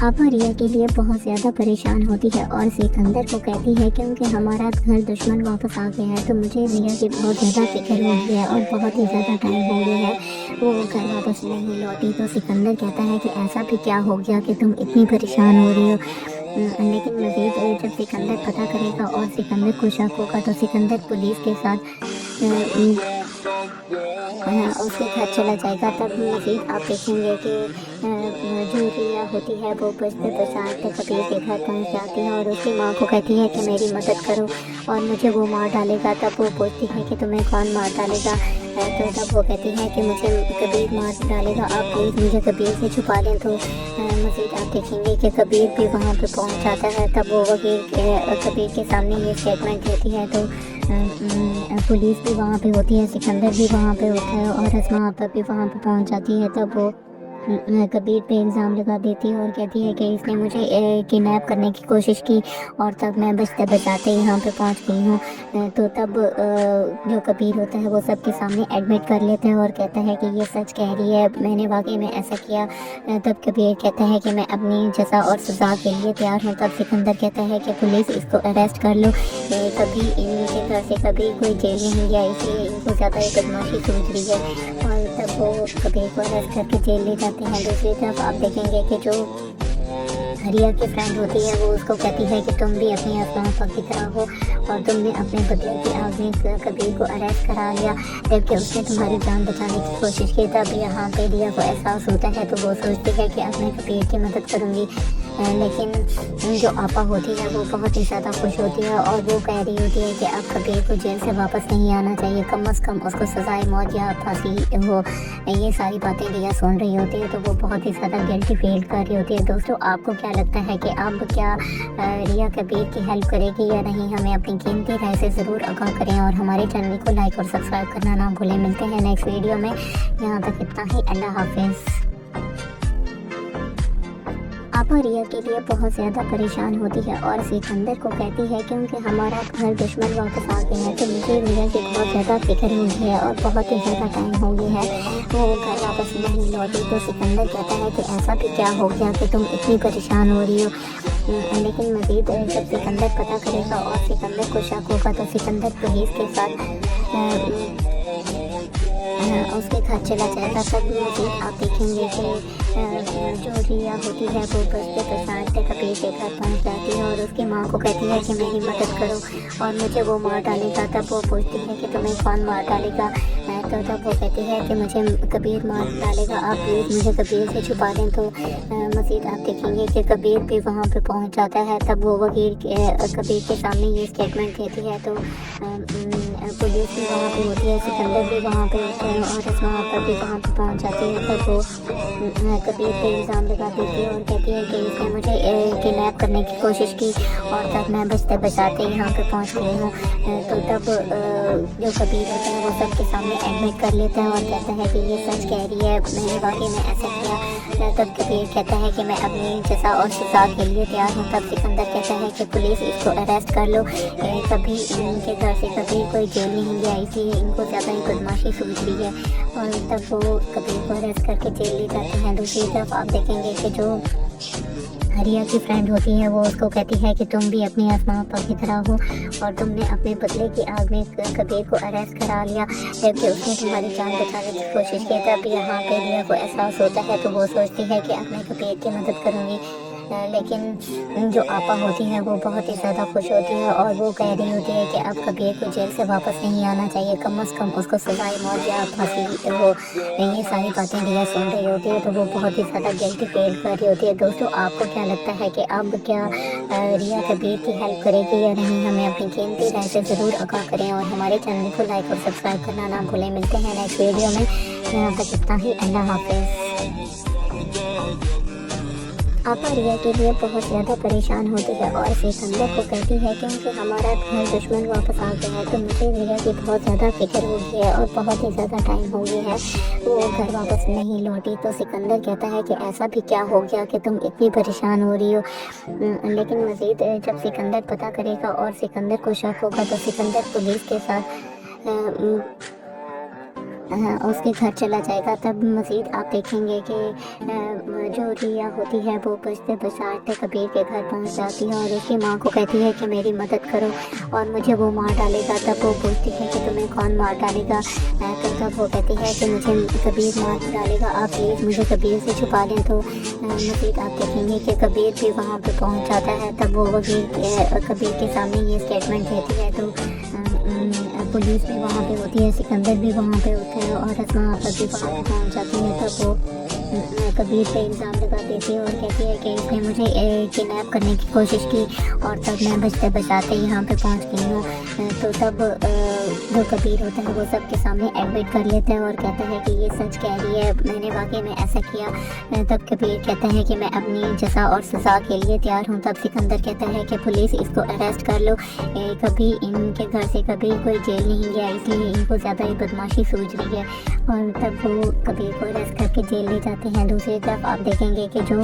आपा रिया के लिए बहुत ज़्यादा परेशान होती है और सिकंदर को कहती है क्योंकि हमारा घर दुश्मन वापस आ गया है तो मुझे रिया की बहुत ज़्यादा फिक्र हो गई है और बहुत ही ज़्यादा टाइम हो गया है वो घर वापस नहीं लौटी। तो सिकंदर कहता है कि ऐसा भी क्या हो गया कि तुम इतनी परेशान हो रही हो। लेकिन मज़ीद जब सिकंदर पता करेगा और सिकंदर को शक होगा तो सिकंदर पुलिस के साथ उसके घर चला जाएगा। तब मज़ीद आप देखेंगे कि जो रिया होती है वो बचते बचाते कबीर के घर पहुंच जाती है और उसकी माँ को कहती है कि मेरी मदद करो और मुझे वो मार डालेगा। तब वो पूछती है कि तुम्हें कौन मार डालेगा। तो तब वो कहती है कि मुझे कबीर मार डालेगा, आप प्लीज़ मुझे कबीर से छुपा लें। तो मज़ीद आप देखेंगे कि कबीर भी वहाँ पे पहुँच जाता है। तब वो वकील कबीर के सामने ये स्टेटमेंट देती है। तो पुलिस भी वहाँ पे होती है, सिकंदर भी वहाँ पे होता है और असमा आपा भी वहाँ पे पहुँच जाती है। तब वो कबीर पे इल्ज़ाम लगा देती है और कहती है कि इसने मुझे किडनैप करने की कोशिश की और तब मैं बचते बचाते यहाँ पे पहुँच गई हूँ। तो तब जो कबीर होता है वो सबके सामने एडमिट कर लेता है और कहता है कि ये सच कह रही है, मैंने वाकई में ऐसा किया। तब कबीर कहता है कि मैं अपनी जज़ा और सज़ा के लिए तैयार हूँ। तब सिकंदर कहता है कि पुलिस इसको अरेस्ट कर लो, कभी इनके घर से कभी कोई जेल नहीं गया इसलिए इनको ज़्यादा बदमाशी सूझ रही है। और तब वो कबीर को अरेस्ट करके जेल ले जाते हैं। दूसरी तरफ आप देखेंगे कि जो रिया की फ्रेंड होती है वो उसको कहती है कि तुम भी अपनी असमा आपा की तरह हो और तुमने अपने बदले की आग में कबीर को अरेस्ट करा लिया जबकि उसने तुम्हारी जान बचाने की कोशिश की। तब यहाँ पे रिया को एहसास होता है तो वो सोचती है कि अब मैं कबीर की मदद करूँगी। लेकिन जो आपा होती है वो बहुत ही ज़्यादा खुश होती है और वो कह रही होती है कि अब कबीर को जेल से वापस नहीं आना चाहिए, कम से कम उसको सज़ाए मौत या फांसी हो। ये सारी बातें रिया सुन रही होती है तो वो बहुत ही ज़्यादा गिल्टी फील कर रही होती है। दोस्तों आपको क्या लगता है कि अब क्या रिया कबीर की हेल्प करेगी या नहीं? हमें अपनी कीमती राय से ज़रूर आगाह करें और हमारे चैनल को लाइक और सब्सक्राइब करना ना भूलें। मिलते हैं नेक्स्ट वीडियो में, यहाँ तक इतना ही, अल्लाह हाफिज़। आपा रिया के लिए बहुत ज़्यादा परेशान होती है और सिकंदर को कहती है क्योंकि हमारा घर दुश्मन वापस आ गया है तो मुझे रिया की बहुत ज़्यादा फिक्र हो गई है और बहुत ही ज़्यादा टाइम हो गया है वो घर वापस नहीं लौटी। तो सिकंदर कहता है कि ऐसा भी क्या हो गया कि तुम इतनी परेशान हो रही हो। लेकिन मज़ीद जब सिकंदर पता करेगा और सिकंदर को शक होगा तो सिकंदर पुलिस के साथ उसके घर चला जाएगा। तब मज़ीद आप देखेंगे कि जो रिया होती है वो बचते बचाते कबीर के घर पहुंच जाती है और उसकी माँ को कहती है कि मेरी मदद करो और मुझे वो मार डालेगा। तब वो पूछती है कि तुम्हें कौन मार डालेगा, तो तब वो कहती है कि मुझे कबीर मार डालेगा, आप प्लीज़ मुझे कबीर से छुपा दें। तो मज़ीद आप देखेंगे कि कबीर भी वहाँ पे पहुँच जाता है। तब वो वकील कबीर के सामने ये स्टेटमेंट देती है। तो पुलिस भी वहाँ पे होती है, सिकंदर भी वहाँ पे होते हैं और इसमा पर भी वहाँ पे पहुँच जाती है। तब वो कबीर पे इल्ज़ाम लगा देती है और कहती है कि इसने मुझे किडनैप करने की कोशिश की और तब मैं बचते बचाते यहाँ पे पहुँच गई हूँ। तो तब जो कबीर होता है वो सबके सामने एडमिट कर लेता है और कहता है कि ये सच कह रही है, मैंने वाकई में ऐसा किया। तब कबीर कहता है कि मैं अपनी जज़ा और सज़ा के लिए तैयार हूँ। तब सिकंदर कहता है कि पुलिस इसको अरेस्ट कर लो, कभी इनके घर से कभी कोई जेल नहीं गया, इसलिए इनको ज़्यादा ही बदमाशी सूझ रही है। और तब वो कबीर को अरेस्ट करके जेल ले जाते हैं। दूसरी तरफ आप देखेंगे कि जो रिया की फ्रेंड होती है वो उसको कहती है कि तुम भी अपनी आसमा आपा की तरह हो और तुमने अपने बदले की आग में कबीर को अरेस्ट करा लिया, जबकि उसने तुम्हारी जान बचाने की कोशिश की। तब यहाँ पे रिया को एहसास होता है तो वो सोचती है कि अब मैं कबीर की मदद करूँगी। लेकिन जो आपा होती है वो बहुत ही ज़्यादा खुश होती है और वो कह रही होती है कि अब कबीर को जेल से वापस नहीं आना चाहिए, कम से कम उसको सजाए मौत या फांसी हो। ये सारी बातें रिया सुन रही होती है तो वो बहुत ही ज़्यादा गिल्टी फील कर रही होती है। दोस्तों, आपको क्या लगता है कि अब क्या रिया कबीर की हेल्प करेगी या नहीं? हमें अपनी कीमती राय से ज़रूर आगाह करें और हमारे चैनल को लाइक और सब्सक्राइब करना ना भूलें। मिलते हैं नेक्स्ट वीडियो में। यहाँ तक इतना ही। अल्लाह हाफिज़। आपा रिया के लिए बहुत ज़्यादा परेशान होती है और सिकंदर को कहती है क्योंकि हमारा घर दुश्मन वापस आ गया है तो मुझे रिया की बहुत ज़्यादा फिक्र हो गई है और बहुत ही ज़्यादा टाइम हो गया है वो घर वापस नहीं लौटी। तो सिकंदर कहता है कि ऐसा भी क्या हो गया कि तुम इतनी परेशान हो रही हो। लेकिन मज़ीद जब सिकंदर पता करेगा और सिकंदर को शक होगा तो सिकंदर पुलिस के साथ उसके घर चला जाएगा। तब मज़ीद आप देखेंगे कि जो रिया होती है वो बचते बचाते कबीर के घर पहुंच जाती है और उसकी माँ को कहती है कि मेरी मदद करो और मुझे वो मार डालेगा। तब वो पूछती है कि तुम्हें कौन मार डालेगा, तो तब वो कहती है कि मुझे कबीर मार डालेगा, आप प्लीज़ मुझे कबीर से छुपा लें। तो मज़ीद आप देखेंगे कि कबीर भी वहाँ पर पहुँच जाता है। तब वो वकील कबीर के सामने ये स्टेटमेंट देती है। तो पुलिस भी वहाँ पे होती है, सिकंदर भी वहाँ पे होते हैं और असमा आपा भी वहाँ पे पहुँच जाती है। तब वो कबीर पे इल्ज़ाम लगा देती है और कहती है कि इसने मुझे किडनैप करने की कोशिश की और तब मैं बचते बचाते यहाँ पे पहुँच गई हूँ। तो तब जो कबीर होता है वो सबके सामने एडमिट कर लेता है और कहता है कि ये सच कह रही है, मैंने वाकई में ऐसा किया। तब कबीर कहता है कि मैं अपनी जज़ा और सज़ा के लिए तैयार हूँ। तब सिकंदर कहता है कि पुलिस इसको अरेस्ट कर लो, कभी इनके घर से कभी कोई जेल नहीं गया, इसलिए इनको ज़्यादा ही बदमाशी सूझ रही है। और तब वो कबीर को अरेस्ट करके जेल ले जाते हैं। दूसरी तरफ आप देखेंगे कि जो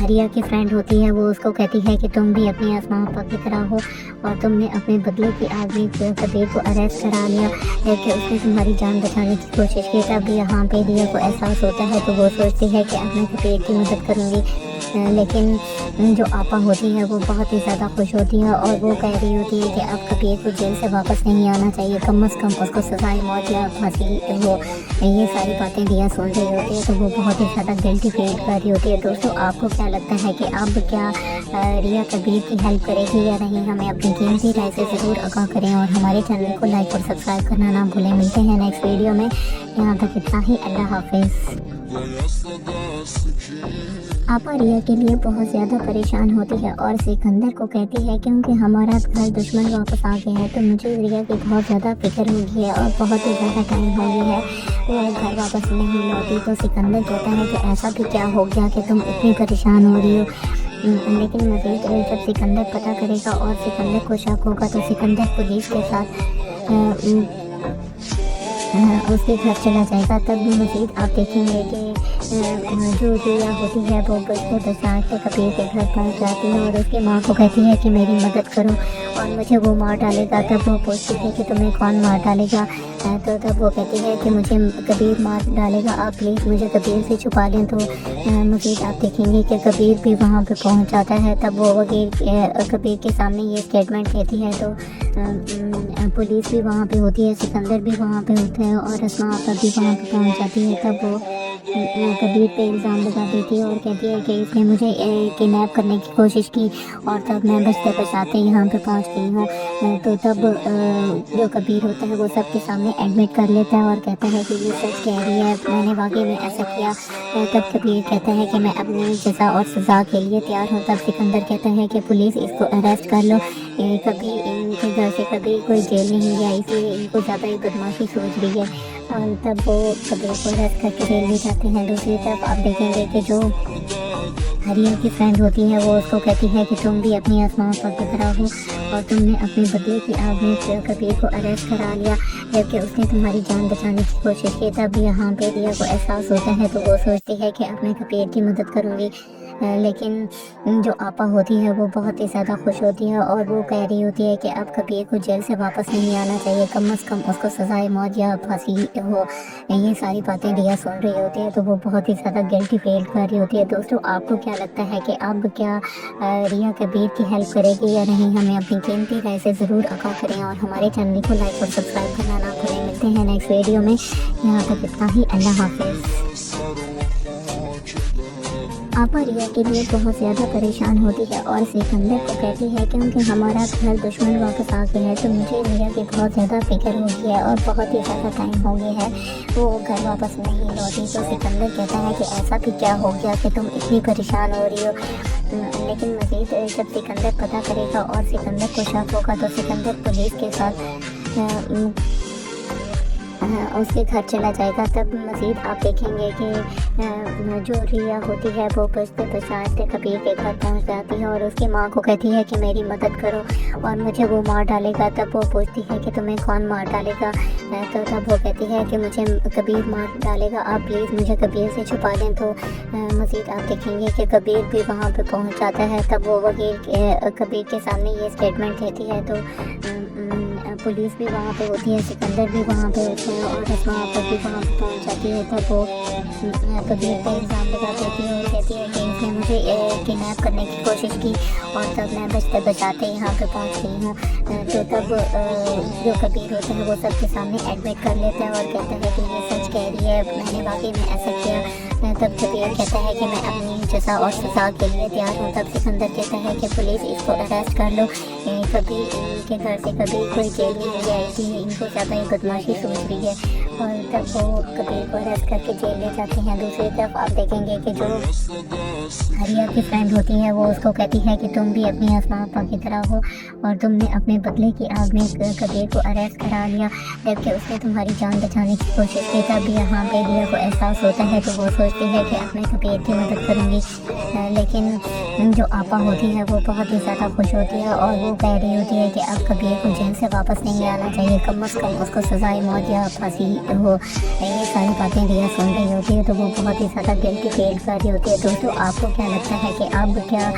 रिया की फ्रेंड होती है वो उसको कहती है कि तुम भी अपनी आसमा आपा की तरह हो और तुमने अपने बदले की आग में कबीर को अरेस्ट करा लिया, जबकि उसने तुम्हारी जान बचाने की कोशिश की। तब यहाँ पे रिया को एहसास होता है तो वो सोचती है कि अब मैं कबीर की मदद करूँगी। लेकिन जो आपा होती है वो बहुत ही ज़्यादा खुश होती है और वो कह रही होती है कि अब कबीर को जेल से वापस नहीं आना चाहिए, कम से कम उसको सजाए मौत या फांसी हो। ये सारी बातें रिया सुन रही होती है तो वो बहुत ही ज़्यादा गिल्टी फील कर रही होती है। दोस्तों, आपको क्या लगता है कि अब क्या रिया कबीर की हेल्प करेगी या नहीं? हमें अपनी कीमती राय से ज़रूर आगाह करें और हमारे चैनल को लाइक और सब्सक्राइब करना ना भूलें। मिलते हैं नेक्स्ट वीडियो में। यहाँ तक इतना ही। अल्लाह हाफिज़। आपा रिया के लिए बहुत ज़्यादा परेशान होती है और सिकंदर को कहती है क्योंकि हमारा घर दुश्मन वापस आ गया है तो मुझे रिया की बहुत ज़्यादा फिक्र हो गई है और बहुत ही ज़्यादा टाइम हो गया है वो घर वापस नहीं लौटी। तो सिकंदर कहता है कि ऐसा भी क्या हो गया कि तुम इतनी परेशान हो रही हो। लेकिन मज़ीद जब सिकंदर पता करेगा और सिकंदर को शक होगा तो सिकंदर पुलिस के साथ उसके घर चला जाएगा। तब भी मज़ीद आप देखेंगे कि जो रिया होती है वो बचते बचाते कबीर के घर पहुंच जाती है और उसकी माँ को कहती है कि मेरी मदद करो और मुझे वो मार डालेगा। तब वो पूछती है कि तुम्हें कौन मार डालेगा, तो तब वो कहती है कि मुझे कबीर मार डालेगा, आप प्लीज़ मुझे कबीर से छुपा लें। तो मज़ीद आप देखेंगे कि कबीर भी वहाँ पे पहुँच जाता है। तब वो वकील कबीर के सामने ये स्टेटमेंट देती है। तो पुलिस भी वहाँ पे होती है, सिकंदर भी वहाँ पे होते हैं और असमा आपा भी वहाँ पे पहुँच जाती है। तब वो कबीर पे इल्ज़ाम लगा देती है और कहती है कि इसने मुझे किडनैप करने की कोशिश की और तब मैं बचते बचाते यहाँ पे पहुँच गई हूँ। तो तब जो कबीर होता है वो सबके सामने एडमिट कर लेता है और कहता है कि ये सच कह रही है, मैंने वाकई में ऐसा किया। तब कबीर कहता है कि मैं अपनी सज़ा और सज़ा के लिए तैयार हूँ। तब सिकंदर कहता है कि पुलिस इसको अरेस्ट कर लो, कभी इनके घर से कभी कोई जेल नहीं गया, इसलिए इनको ज़्यादा ही बदमाशी सूझ रही है। और तब वो कबीर को अरेस्ट करके जेल ले जाते हैं। दूसरी तरफ आप देखेंगे कि जो हरिया की फ्रेंड होती है वो उसको कहती है कि तुम भी अपनी आसमां पर की तरह हो और तुमने अपने बदले की आग में कबीर को अरेस्ट करा लिया, जबकि उसने तुम्हारी जान बचाने की कोशिश की। तब यहाँ पे रिया को एहसास होता है तो वो सोचती है कि अब मैं कबीर की मदद करूँगी। लेकिन जो आपा होती है वो बहुत ही ज़्यादा खुश होती है और वो कह रही होती है कि अब कबीर को जेल से वापस नहीं आना चाहिए, कम से कम उसको सज़ाए मौत या फांसी हो। ये सारी बातें रिया सुन रही होती है तो वो बहुत ही ज़्यादा गिल्टी फील कर रही होती है। दोस्तों, आपको क्या लगता है कि अब क्या रिया कबीर की हेल्प करेगी या नहीं? हमें अपनी कीमती राय से ज़रूर आगाह करें और हमारे चैनल को लाइक और सब्सक्राइब करना ना भूलें। मिलते हैं नेक्स्ट वीडियो में। यहाँ तक इतना ही। अल्लाह हाफिज़। आपा रिया के लिए बहुत ज़्यादा परेशान होती है और सिकंदर को कहती है क्योंकि हमारा घर दुश्मन वापस आ गया है तो मुझे रिया की बहुत ज़्यादा फिक्र हो गई है और बहुत ही ज़्यादा टाइम हो गया है वो घर वापस नहीं लौटी। तो सिकंदर कहता है कि ऐसा भी क्या हो गया कि तुम इतनी परेशान हो रही हो। लेकिन मज़ीद जब सिकंदर पता करेगा और सिकंदर को शक होगा तो सिकंदर पुलिस के साथ उसके घर चला जाएगा। तब मज़ीद आप देखेंगे कि जो रिया होती है वो बचते बचाते कबीर के घर पहुंच जाती है और उसकी माँ को कहती है कि मेरी मदद करो और मुझे वो मार डालेगा। तब वो पूछती है कि तुम्हें कौन मार डालेगा? तो तब वो कहती है कि मुझे कबीर मार डालेगा, आप प्लीज़ मुझे कबीर से छुपा दें। तो मज़ीद आप देखेंगे कि कबीर भी वहाँ पर पहुँच जाता है। तब वो वकील कबीर के सामने ये स्टेटमेंट देती है तो पुलिस भी वहाँ पे होती है, सिकंदर भी वहाँ पे होते हैं और वहाँ पर भी वहाँ पे पहुँच जाती है। तब वो कबीर का इल्ज़ाम लगा देती है और कहती है कि इसने मुझे किडनैप करने की कोशिश की और तब मैं बचते बचाते यहाँ पे पहुँच गई हूँ। तो तब जो कबीर होता है वो सबके सामने एडमिट कर लेता है और कहता है कि ये सच कह रही है, मैंने वाकई में ऐसा किया। तब कबीर कहता है कि मैं अपनी सज़ा और सज़ा के लिए तैयार हूँ। तब सिकंदर कहता है कि पुलिस इसको अरेस्ट कर लो, कबीर के घर से कबीर कोई जेल नहीं गया, इसलिए इनको ज़्यादा ही बदमाशी सूझ रही है। और तब वो कबीर को अरेस्ट करके जेल ले जाते हैं। दूसरी तरफ आप देखेंगे कि जो हरिया की फ्रेंड होती है वो उसको कहती है कि तुम भी अपनी आसमां पर की तरह हो और तुमने अपने बदले की आग में कबीर को अरेस्ट करा लिया, जबकि उसने तुम्हारी जान बचाने की कोशिश की। तब यहाँ पे रिया को एहसास होता है तो वो सोचती है कि अपने कबीर की मदद करूँगी। लेकिन जो आपा होती है वो बहुत ही ज़्यादा खुश होती है और वो कह रही होती है कि अब कबीर को जेल से वापस नहीं आना चाहिए, कम से कम उसको सज़ाए मौत या फांसी हो। ये सारी बातें रिया सुन रही होती है तो वो बहुत ही ज़्यादा गिल्टी फील कर रही होती है। दोस्तों, आपको क्या लगता है कि अब क्या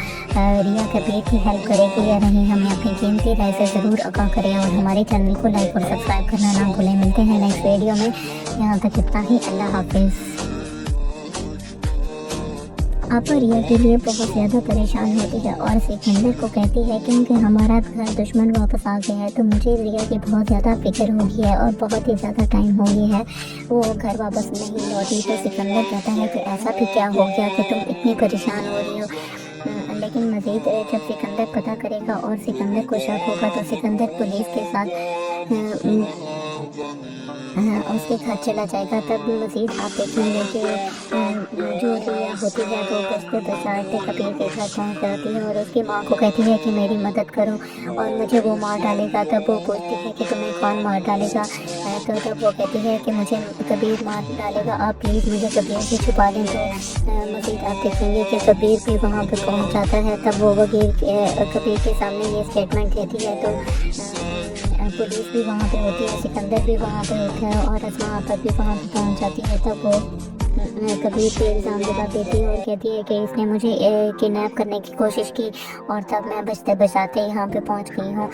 रिया कबीर की हेल्प करेगी या नहीं? हमें अपनी कीमती राय से ज़रूर आगाह करें और हमारे चैनल को लाइक और सब्सक्राइब करना ना भूलें। मिलते हैं नेक्स्ट वीडियो में। यहाँ तक इतना ही। अल्लाह हाफिज़। आपा रिया के लिए बहुत ज़्यादा परेशान होती है और सिकंदर को कहती है क्योंकि हमारा घर दुश्मन वापस आ गया है तो मुझे रिया की बहुत ज़्यादा फिक्र हो गई है और बहुत ही ज़्यादा टाइम हो गया है वो घर वापस नहीं लौटी। तो सिकंदर कहता है कि ऐसा भी क्या हो गया कि तुम इतनी परेशान हो रही हो। लेकिन मज़ीद जब सिकंदर पता करेगा और सिकंदर को शक होगा तो सिकंदर पुलिस के साथ उसके घर चला जाएगा। तब मज़ीद आप देखेंगे कि जो रिया होती है वो बचते बचाते कबीर के घर पहुंच जाती है और उसकी माँ को कहती है कि मेरी मदद करो और मुझे वो मार डालेगा। तब वो पूछती है कि तुम्हें कौन मार डालेगा? तो तब वो कहती है कि मुझे कबीर मार डालेगा, आप प्लीज़ मुझे कबीर से छुपा दें। तो मज़ीद आप देखेंगे कि कबीर भी वहाँ पर पहुँच जाता है। तब वो वकील कबीर के सामने ये स्टेटमेंट देती है तो पुलिस भी वहाँ पे होती है, सिकंदर भी वहाँ पे होता है और असमा पर भी वहाँ पे पहुँच जाती है। तब वो कबीर पे इल्ज़ाम लगा देती है और कहती है कि इसने मुझे किडनैप करने की कोशिश की और तब मैं बचते बचाते यहाँ पे पहुँच गई हूँ।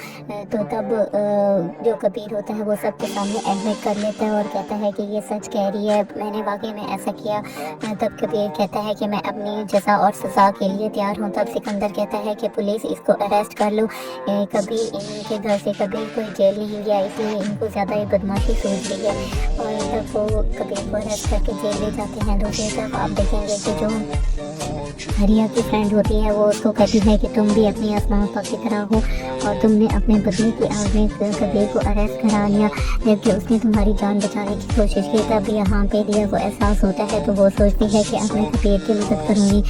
तो तब जो कबीर होता है वो सबके सामने एडमिट कर लेता है और कहता है कि ये सच कह रही है, मैंने वाकई में ऐसा किया। तब कबीर कहता है कि मैं अपनी सज़ा और सज़ा के लिए तैयार हूँ। तब सिकंदर कहता है कि पुलिस इसको अरेस्ट कर लो, कबीर इनके घर से कबीर कोई जेल नहीं गया, इसलिए इनको ज़्यादा ही बदमाशी सूझ रही है। और तब वो कबीर को अरेस्ट करके जेल ले जाते हैं। हैं। दूसरी तरफ आप देखेंगे कि जो रिया की फ्रेंड होती है वो उसको कहती है कि तुम भी अपनी आसमां पाक की तरह हो और तुमने अपने बदले की आग में कबीर को अरेस्ट करा लिया, जबकि उसने तुम्हारी जान बचाने की कोशिश की। तब यहाँ पे रिया को एहसास होता है तो वो सोचती है कि अब मैं कबीर की मदद करूँगी,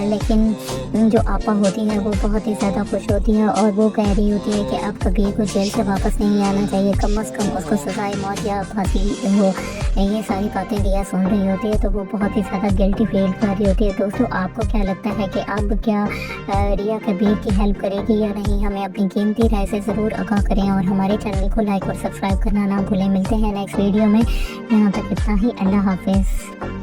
लेकिन जो आपा होती है वो बहुत ही ज़्यादा खुश होती है और वो कह रही होती है कि अब कबीर को जेल से वापस नहीं आना चाहिए, कम से कम उसको सजाए मौत या फांसी हो। ये सारी बातें रिया सुन रही होती है तो वो बहुत ही ज़्यादा गिल्टी फील कर रही होती है। दोस्तों, आपको क्या लगता है कि अब क्या रिया कबीर की हेल्प करेगी या नहीं? हमें अपनी कीमती राय से ज़रूर आगाह करें और हमारे चैनल को लाइक और सब्सक्राइब करना ना भूलें। मिलते हैं नेक्स्ट वीडियो में। यहाँ तक इतना ही। अल्लाह हाफिज़।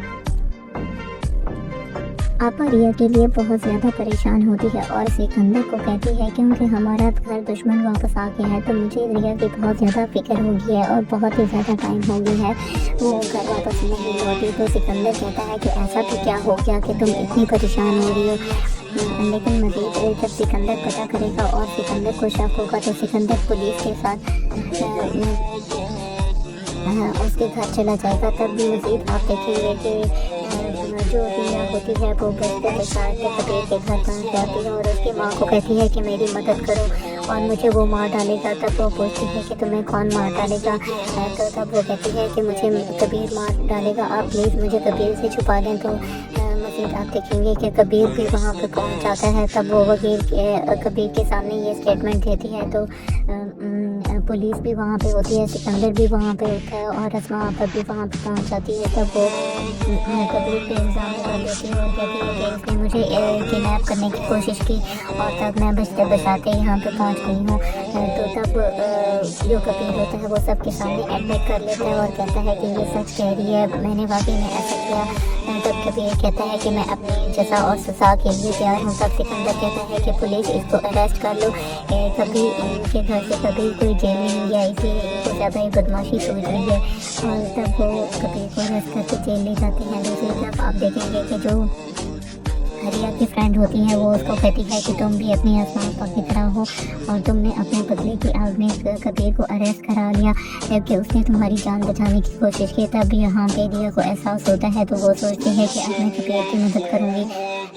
आपा रिया के लिए बहुत ज़्यादा परेशान होती है और सिकंदर को कहती है क्योंकि हमारा घर दुश्मन वापस आ गया है तो मुझे रिया की बहुत ज़्यादा फिक्र हो गई है और बहुत ही ज़्यादा टाइम हो गया है वो घर वापस नहीं लौटी। तो सिकंदर कहता है कि ऐसा भी क्या हो गया कि तुम इतनी परेशान हो रही हो। लेकिन मज़ीद जब सिकंदर पता करेगा और सिकंदर को शक होगा तो सिकंदर पुलिस के साथ उसके घर चला जाएगा। तब भी मज़ीद आप देखेंगे कि जो रिया होती है वो बचते बचाते कबीर के घर पहुँच जाती है और उसकी माँ को कहती है कि मेरी मदद करो और मुझे वो मार डालेगा। तब वो पूछती है कि तुम्हें कौन मार डालेगा? तो तब वो कहती है कि मुझे कबीर मार डालेगा, आप प्लीज़ मुझे कबीर से छुपा दें। तो मज़ीद आप देखेंगे कि कबीर भी वहाँ पे पहुँच जाता है। तब वो वकील कबीर के सामने ये स्टेटमेंट देती है तो पुलिस भी वहाँ पे होती है, सिकंदर भी वहाँ पे होता है और असमा आपा भी वहाँ पे पहुँच जाती है। तब वो कबीर पे इल्ज़ाम लगा देती है और कहती है कि इसने मुझे किडनैप करने की कोशिश की और तब मैं बचते बचाते यहाँ पे पहुँच गई हूँ। तो तब जो कबीर होता है वो सबके सामने एडमिट कर लेता है और कहता है कि ये सच कह रही है, मैंने वाकई में ऐसा किया। तब कबीर कहता है कि मैं अपनी जज़ा और सज़ा के लिए तैयार हूँ। तब सिकंदर कहता है कि पुलिस इसको अरेस्ट कर लो, कभी इनके घर से कभी कोई जेल नहीं गया, इसलिए इनको ज़्यादा ही बदमाशी सूझ रही है। और तब वो कबीर को अरेस्ट करके जेल ले जाते हैं। दूसरी तरफ आप देखेंगे कि जो रिया की फ्रेंड होती है वो उसको कहती है कि तुम भी अपनी आसमां पाक की तरह हो और तुमने अपने बदले की आग में कबीर को अरेस्ट करा लिया, जबकि उसने तुम्हारी जान बचाने की कोशिश की। तब यहाँ पे रिया को एहसास होता है तो वो सोचती है कि अब मैं कबीर की मदद करूँगी,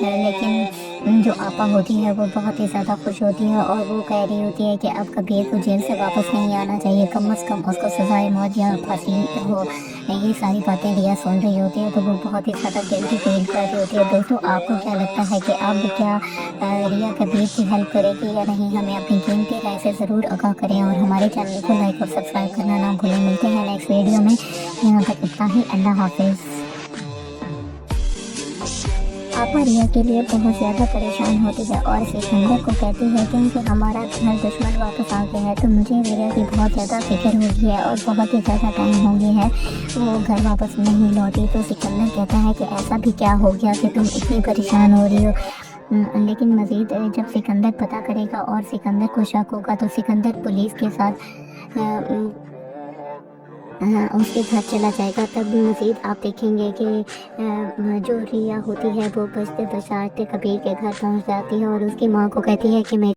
लेकिन जो आपा होती है वो बहुत ही ज़्यादा खुश होती है और वो कह रही होती है कि अब कबीर को जेल से वापस नहीं आना चाहिए, कम से कम उसको सजाए मौत या फांसी हो। ये सारी बातें रिया सुन रही होती है तो वो बहुत ही ज़्यादा गिल्टी फील कर रही होती है। दोस्तों, आपको क्या लगता है कि अब क्या रिया कबीर की हेल्प करेगी या नहीं? हमें अपनी कीमती राय से ज़रूर आगाह करें और हमारे चैनल को लाइक और सब्सक्राइब करना ना भूलें। मिलते हैं नेक्स्ट वीडियो में। यहाँ तक इतना ही। अल्लाह हाफिज़। आपा रिया के लिए बहुत ज़्यादा परेशान होती है और सिकंदर को कहती है क्योंकि हमारा घर दुश्मन वापस आ गया है तो मुझे रिया की बहुत ज़्यादा फिक्र हो गई है और बहुत ही ज़्यादा टाइम हो गया है वो घर वापस नहीं लौटी। तो सिकंदर कहता है कि ऐसा भी क्या हो गया कि तुम इतनी परेशान हो रही हो। लेकिन मज़ीद जब सिकंदर पता करेगा और सिकंदर को शक होगा तो सिकंदर पुलिस के साथ उसके घर चला जाएगा। तब मज़ीद आप देखेंगे कि जो रिया होती है वो बचते बचाते कबीर के घर पहुंच जाती है और उसकी माँ को कहती है कि मैं